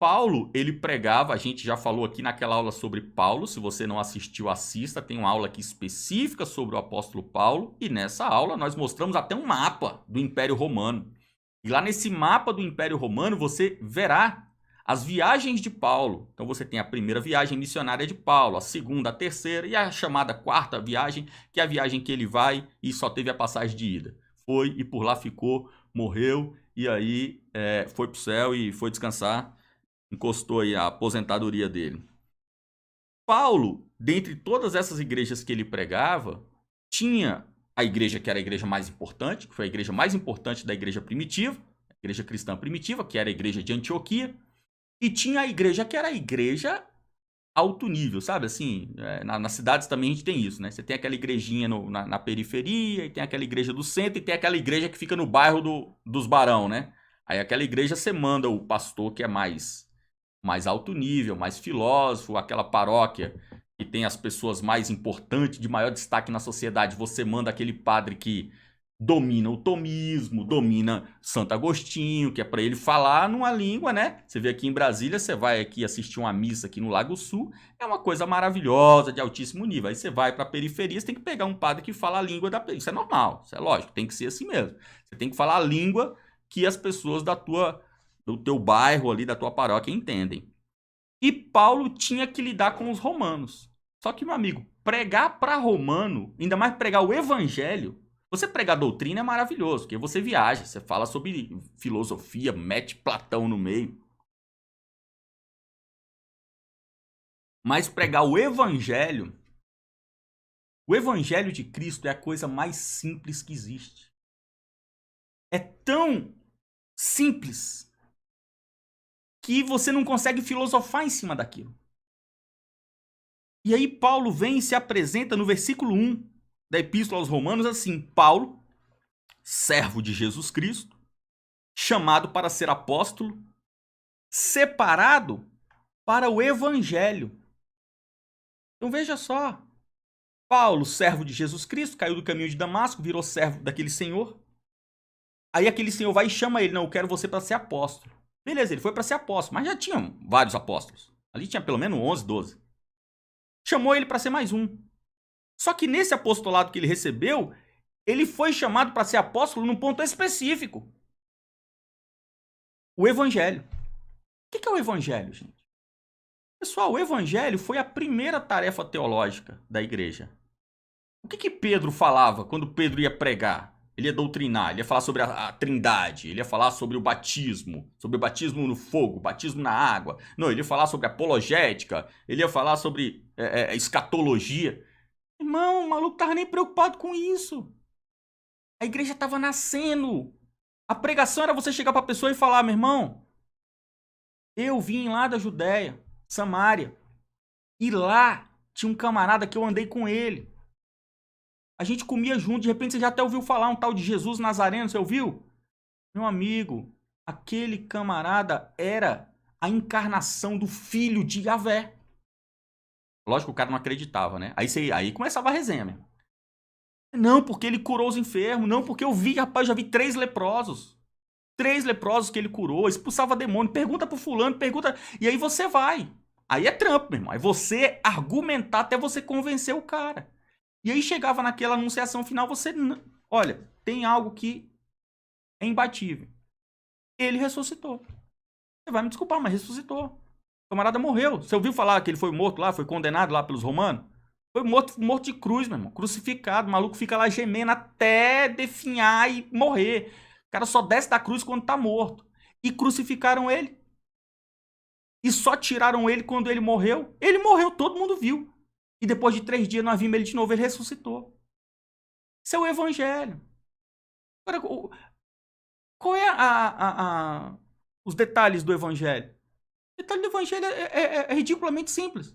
Paulo, ele pregava, a gente já falou aqui naquela aula sobre Paulo, se você não assistiu, assista, tem uma aula aqui específica sobre o apóstolo Paulo, e nessa aula nós mostramos até um mapa do Império Romano. E lá nesse mapa do Império Romano você verá as viagens de Paulo. Então você tem a primeira viagem missionária de Paulo, a segunda, a terceira e a chamada quarta viagem, que é a viagem que ele vai e só teve a passagem de ida. Foi e por lá ficou, morreu e aí foi para o céu e foi descansar. Encostou aí a aposentadoria dele. Paulo, dentre todas essas igrejas que ele pregava, tinha a igreja que era a igreja mais importante, que foi a igreja mais importante da igreja primitiva, a igreja cristã primitiva, que era a igreja de Antioquia, e tinha a igreja que era a igreja alto nível, sabe? Assim, nas cidades também a gente tem isso, né? Você tem aquela igrejinha na periferia, e tem aquela igreja do centro, e tem aquela igreja que fica no bairro dos barão, né? Aí aquela igreja você manda o pastor que é mais alto nível, mais filósofo, aquela paróquia que tem as pessoas mais importantes, de maior destaque na sociedade, você manda aquele padre que domina o tomismo, domina Santo Agostinho, que é para ele falar numa língua, né? Você vê aqui em Brasília, você vai aqui assistir uma missa aqui no Lago Sul, é uma coisa maravilhosa, de altíssimo nível. Aí você vai para a periferia, você tem que pegar um padre que fala a língua da periferia. Isso é normal, isso é lógico, tem que ser assim mesmo. Você tem que falar a língua que as pessoas do teu bairro ali, da tua paróquia entendem. E Paulo tinha que lidar com os romanos. Só que, meu amigo, pregar para romano, ainda mais pregar o evangelho, você pregar doutrina é maravilhoso, porque você viaja, você fala sobre filosofia, mete Platão no meio. Mas pregar o evangelho de Cristo é a coisa mais simples que existe. É tão simples que você não consegue filosofar em cima daquilo. E aí Paulo vem e se apresenta no versículo 1 da Epístola aos Romanos assim: Paulo, servo de Jesus Cristo, chamado para ser apóstolo, separado para o evangelho. Então veja só, Paulo, servo de Jesus Cristo, caiu do caminho de Damasco, virou servo daquele senhor. Aí aquele senhor vai e chama ele: não, eu quero você para ser apóstolo. Beleza, ele foi para ser apóstolo, mas já tinham vários apóstolos. Ali tinha pelo menos 11, 12. Chamou ele para ser mais um. Só que nesse apostolado que ele recebeu, ele foi chamado para ser apóstolo num ponto específico. O evangelho. O que é o evangelho, gente? Pessoal, o evangelho foi a primeira tarefa teológica da igreja. O que Pedro falava quando Pedro ia pregar? Ele ia doutrinar, ele ia falar sobre a trindade, ele ia falar sobre o batismo no fogo, batismo na água. Não, ele ia falar sobre apologética, ele ia falar sobre escatologia. Irmão, o maluco tava nem preocupado com isso. A igreja tava nascendo. A pregação era você chegar para a pessoa e falar: meu irmão, eu vim lá da Judéia, Samaria, e lá tinha um camarada que eu andei com ele. A gente comia junto, de repente você já até ouviu falar um tal de Jesus Nazareno, você ouviu? Meu amigo, aquele camarada era a encarnação do filho de Yahvé. Lógico que o cara não acreditava, né? Aí começava a resenha mesmo. Não, porque ele curou os enfermos. Não, porque eu vi, rapaz, já vi 3 leprosos. 3 leprosos que ele curou, expulsava demônio. Pergunta pro fulano, pergunta... E aí você vai. Aí é trampo, meu irmão. Aí você argumentar até você convencer o cara. E aí chegava naquela anunciação final, você... Olha, tem algo que é imbatível. Ele ressuscitou. Você vai me desculpar, mas ressuscitou. O camarada morreu. Você ouviu falar que ele foi morto lá, foi condenado lá pelos romanos? Foi morto de cruz, meu irmão. Crucificado. O maluco fica lá gemendo até definhar e morrer. O cara só desce da cruz quando tá morto. E crucificaram ele. E só tiraram ele quando ele morreu. Ele morreu, todo mundo viu. E depois de 3 dias nós vimos ele de novo, ele ressuscitou. Isso é o evangelho. Agora, qual é os detalhes do evangelho? O detalhe do evangelho é ridiculamente simples.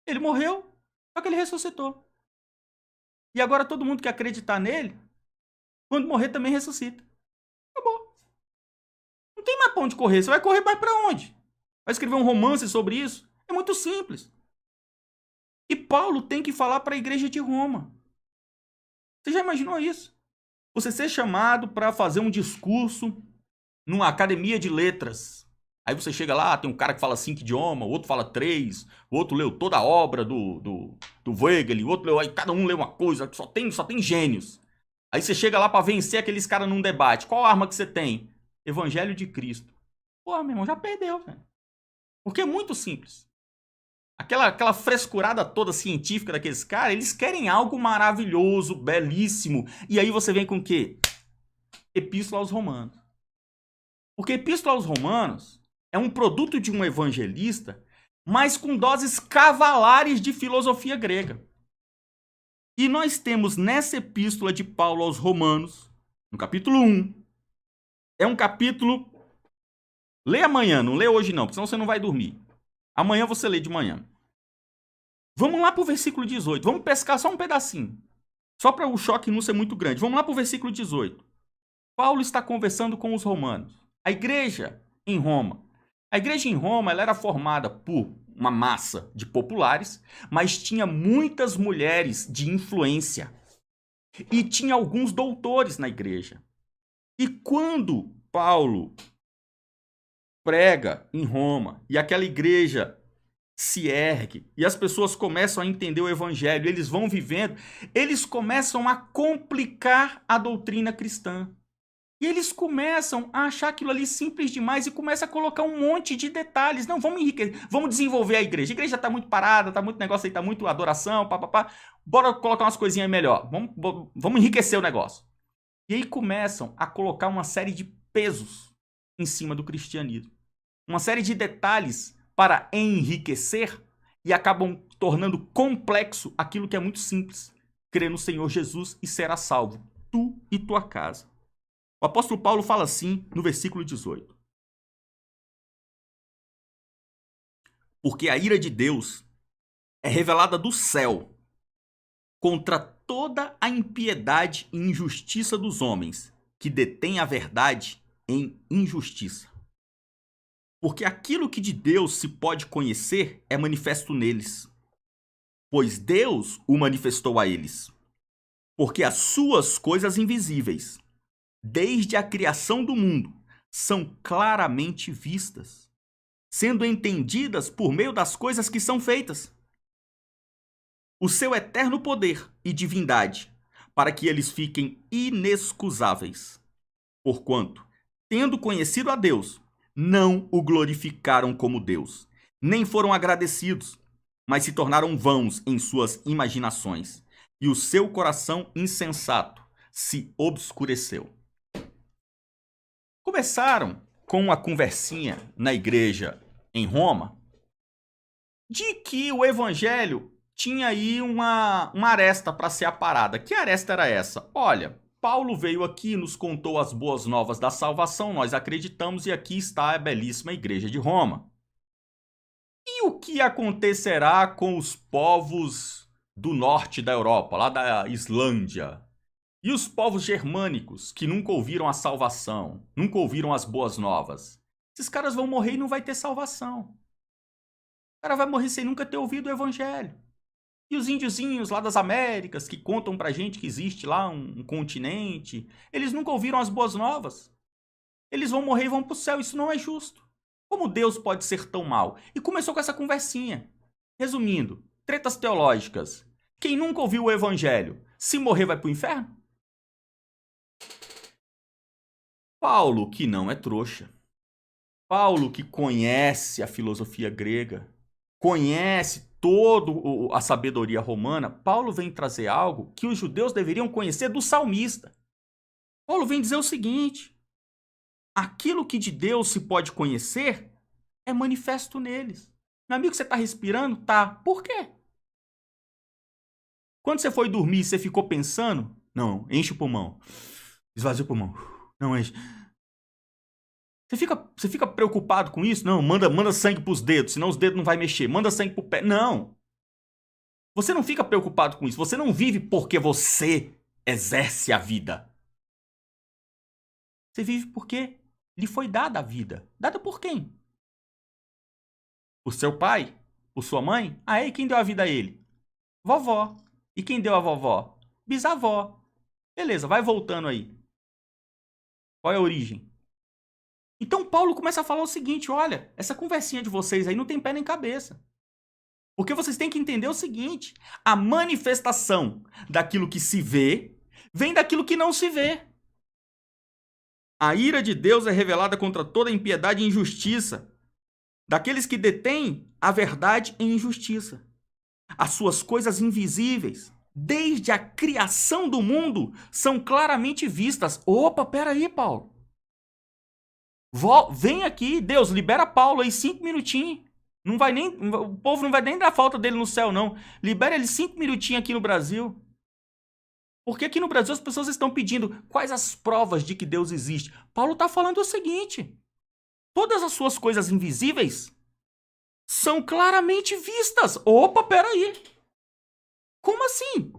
Ele morreu, só que ele ressuscitou. E agora todo mundo que acreditar nele, quando morrer também ressuscita. Acabou. Não tem mais pra onde correr. Você vai correr mais pra onde? Vai escrever um romance sobre isso? É muito simples. E Paulo tem que falar para a igreja de Roma. Você já imaginou isso? Você ser chamado para fazer um discurso numa academia de letras. Aí você chega lá, tem um cara que fala 5 idiomas, o outro fala 3, o outro leu toda a obra do Weigel, o outro leu, aí cada um leu uma coisa, só tem gênios. Aí você chega lá pra vencer aqueles caras num debate. Qual arma que você tem? Evangelho de Cristo. Pô, meu irmão, já perdeu, velho. Porque é muito simples. Aquela frescurada toda científica daqueles caras, eles querem algo maravilhoso, belíssimo. E aí você vem com o quê? Epístola aos Romanos. Porque Epístola aos Romanos é um produto de um evangelista, mas com doses cavalares de filosofia grega. E nós temos nessa epístola de Paulo aos Romanos, no capítulo 1, é um capítulo... Lê amanhã, não lê hoje não, porque senão você não vai dormir. Amanhã você lê de manhã. Vamos lá para o versículo 18. Vamos pescar só um pedacinho. Só para o choque não ser muito grande. Vamos lá para o versículo 18. Paulo está conversando com os romanos. A igreja em Roma. A igreja em Roma ela era formada por uma massa de populares, mas tinha muitas mulheres de influência. E tinha alguns doutores na igreja. E quando Paulo prega em Roma e aquela igreja se ergue e as pessoas começam a entender o evangelho, eles vão vivendo, eles começam a complicar a doutrina cristã. E eles começam a achar aquilo ali simples demais e começam a colocar um monte de detalhes. Não, vamos enriquecer, vamos desenvolver a igreja. A igreja está muito parada, está muito negócio aí, está muito adoração, papapá. Bora colocar umas coisinhas melhor. Vamos enriquecer o negócio. E aí começam a colocar uma série de pesos em cima do cristianismo. Uma série de detalhes para enriquecer e acabam tornando complexo aquilo que é muito simples. Crer no Senhor Jesus e será salvo, tu e tua casa. O apóstolo Paulo fala assim no versículo 18. Porque a ira de Deus é revelada do céu contra toda a impiedade e injustiça dos homens, que detêm a verdade em injustiça. Porque aquilo que de Deus se pode conhecer é manifesto neles, pois Deus o manifestou a eles. Porque as suas coisas invisíveis, desde a criação do mundo, são claramente vistas, sendo entendidas por meio das coisas que são feitas. O seu eterno poder e divindade, para que eles fiquem inexcusáveis. Porquanto, tendo conhecido a Deus, não o glorificaram como Deus, nem foram agradecidos, mas se tornaram vãos em suas imaginações, e o seu coração insensato se obscureceu. Começaram com uma conversinha na igreja em Roma de que o evangelho tinha aí uma aresta para ser aparada. Que aresta era essa? Olha, Paulo veio aqui, nos contou as boas novas da salvação, nós acreditamos e aqui está a belíssima igreja de Roma. E o que acontecerá com os povos do norte da Europa, lá da Islândia? E os povos germânicos, que nunca ouviram a salvação, nunca ouviram as boas novas? Esses caras vão morrer e não vai ter salvação. O cara vai morrer sem nunca ter ouvido o evangelho. E os índiozinhos lá das Américas, que contam pra gente que existe lá um continente, eles nunca ouviram as boas novas. Eles vão morrer e vão pro céu, isso não é justo. Como Deus pode ser tão mau? E começou com essa conversinha. Resumindo, tretas teológicas. Quem nunca ouviu o evangelho, se morrer vai pro inferno? Paulo, que não é trouxa. Paulo, que conhece a filosofia grega, conhece toda a sabedoria romana, Paulo vem trazer algo que os judeus deveriam conhecer do salmista. Paulo vem dizer o seguinte: aquilo que de Deus se pode conhecer é manifesto neles. Meu amigo, você está respirando? Tá. Por quê? Quando você foi dormir, você ficou pensando? Não, enche o pulmão. Esvazia o pulmão. Não enche. Você fica preocupado com isso? Não, manda sangue pros dedos, senão os dedos não vai mexer. Manda sangue pro pé. Não. Você não fica preocupado com isso. Você não vive porque você exerce a vida. Você vive porque lhe foi dada a vida. Dada por quem? Por seu pai? Por sua mãe? Ah, e quem deu a vida a ele? Vovó. E quem deu a vovó? Bisavó. Beleza, vai voltando aí. Qual é a origem? Então Paulo começa a falar o seguinte, olha, essa conversinha de vocês aí não tem pé nem cabeça. Porque vocês têm que entender o seguinte, a manifestação daquilo que se vê vem daquilo que não se vê. A ira de Deus é revelada contra toda impiedade e injustiça daqueles que detêm a verdade em injustiça. As suas coisas invisíveis, desde a criação do mundo, são claramente vistas. Opa, peraí, Paulo. Vem aqui, Deus, libera Paulo aí 5 minutinhos. Não vai nem, o povo não vai nem dar falta dele no céu, não. Libera ele 5 minutinhos aqui no Brasil. Porque aqui no Brasil as pessoas estão pedindo quais as provas de que Deus existe. Paulo está falando o seguinte: todas as suas coisas invisíveis são claramente vistas. Opa, peraí. Como assim?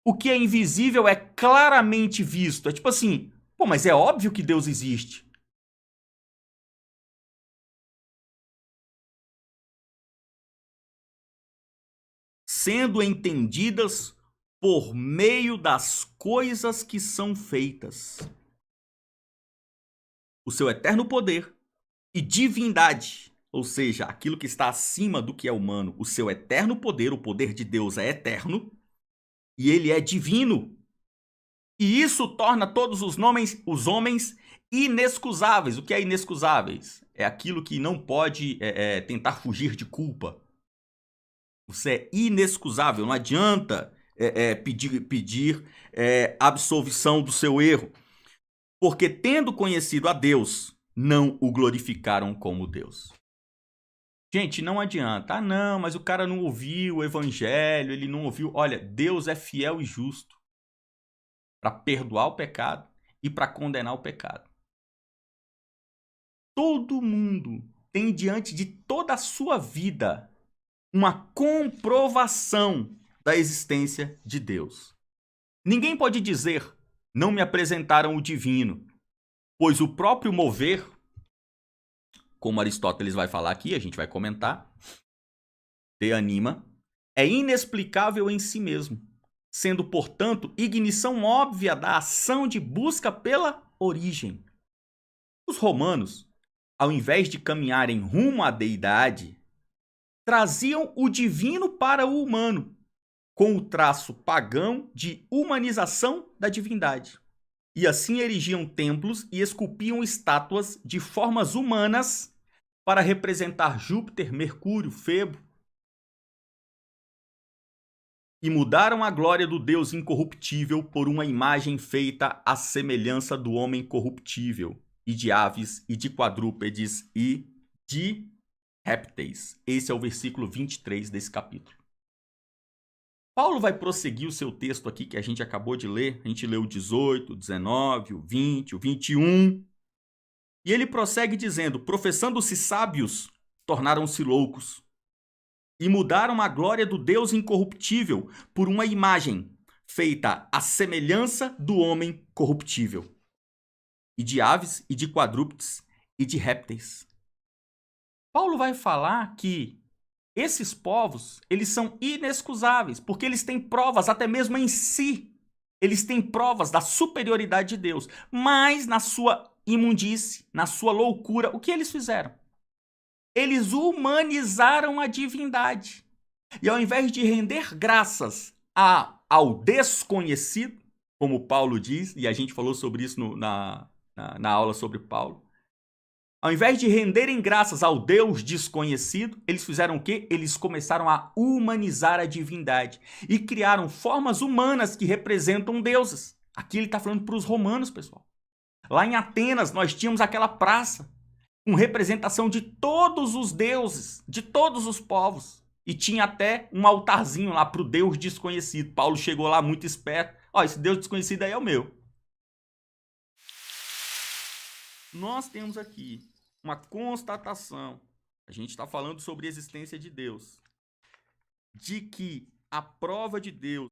O que é invisível é claramente visto. É tipo assim, pô, mas é óbvio que Deus existe. Sendo entendidas por meio das coisas que são feitas. O seu eterno poder e divindade, ou seja, aquilo que está acima do que é humano, o seu eterno poder, o poder de Deus é eterno e ele é divino. E isso torna todos os homens inexcusáveis. O que é inexcusáveis? É aquilo que não pode tentar fugir de culpa. Você é inexcusável, não adianta pedir absolvição do seu erro. Porque tendo conhecido a Deus, não o glorificaram como Deus. Gente, não adianta. Ah, não, mas o cara não ouviu o evangelho, ele não ouviu. Olha, Deus é fiel e justo para perdoar o pecado e para condenar o pecado. Todo mundo tem diante de toda a sua vida uma comprovação da existência de Deus. Ninguém pode dizer, não me apresentaram o divino, pois o próprio mover, como Aristóteles vai falar aqui, a gente vai comentar, te anima, é inexplicável em si mesmo, sendo, portanto, ignição óbvia da ação de busca pela origem. Os romanos, ao invés de caminharem rumo à deidade, traziam o divino para o humano, com o traço pagão de humanização da divindade. E assim erigiam templos e esculpiam estátuas de formas humanas para representar Júpiter, Mercúrio, Febo. E mudaram a glória do Deus incorruptível por uma imagem feita à semelhança do homem corruptível, e de aves, e de quadrúpedes, e de répteis. Esse é o versículo 23 desse capítulo. Paulo vai prosseguir o seu texto aqui que a gente acabou de ler. A gente leu o 18, o 19, o 20, o 21. E ele prossegue dizendo, professando-se sábios, tornaram-se loucos. E mudaram a glória do Deus incorruptível por uma imagem feita à semelhança do homem corruptível. E de aves, e de quadrúpedes, e de répteis. Paulo vai falar que esses povos, eles são inexcusáveis, porque eles têm provas até mesmo em si. Eles têm provas da superioridade de Deus. Mas na sua imundície, na sua loucura, o que eles fizeram? Eles humanizaram a divindade. E ao invés de render graças ao desconhecido, como Paulo diz, e a gente falou sobre isso na aula sobre Paulo, ao invés de renderem graças ao Deus desconhecido, eles fizeram o quê? Eles começaram a humanizar a divindade e criaram formas humanas que representam deuses. Aqui ele está falando para os romanos, pessoal. Lá em Atenas, nós tínhamos aquela praça com representação de todos os deuses, de todos os povos. E tinha até um altarzinho lá para o Deus desconhecido. Paulo chegou lá muito esperto. Ó, esse Deus desconhecido aí é o meu. Nós temos aqui uma constatação, a gente está falando sobre a existência de Deus, de que a prova de Deus